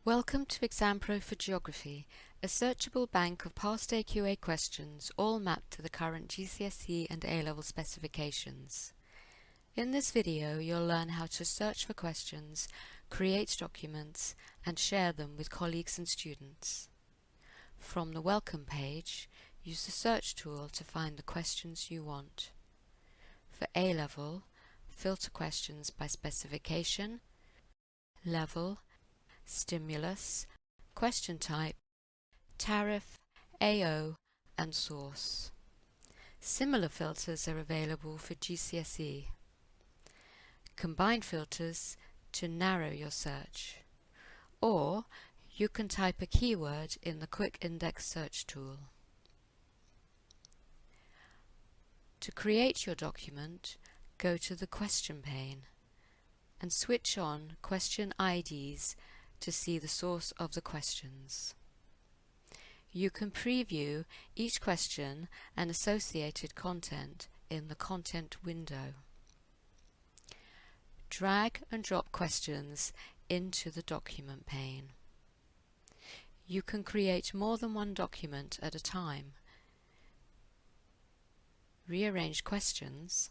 Welcome to Exampro for Geography, a searchable bank of past AQA questions all mapped to the current GCSE and A-level specifications. In this video you'll learn how to search for questions, create documents and share them with colleagues and students. From the Welcome page, use the search tool to find the questions you want. For A-level, filter questions by specification, level, stimulus, question type, tariff, AO and source. Similar filters are available for GCSE. Combine filters to narrow your search, or you can type a keyword in the Quick Index search tool. To create your document, go to the Question pane and switch on Question IDs to see the source of the questions. You can preview each question and associated content in the Content window. Drag and drop questions into the Document pane. You can create more than one document at a time. Rearrange questions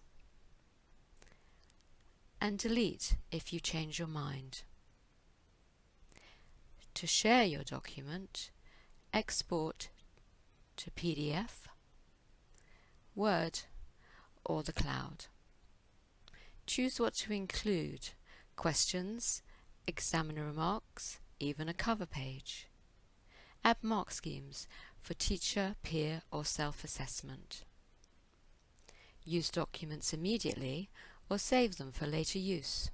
and delete if you change your mind. To share your document, export to PDF, Word or the cloud. Choose what to include: questions, examiner remarks, even a cover page. Add mark schemes for teacher, peer or self-assessment. Use documents immediately or save them for later use.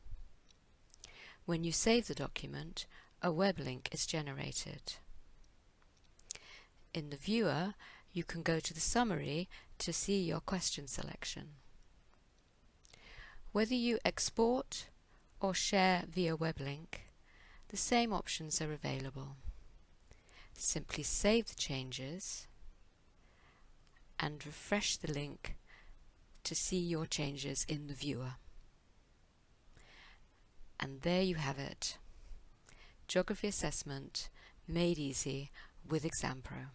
When you save the document, a web link is generated. In the viewer, you can go to the summary to see your question selection. Whether you export or share via web link, the same options are available. Simply save the changes and refresh the link to see your changes in the viewer. And there you have it. Geography assessment made easy with Exampro.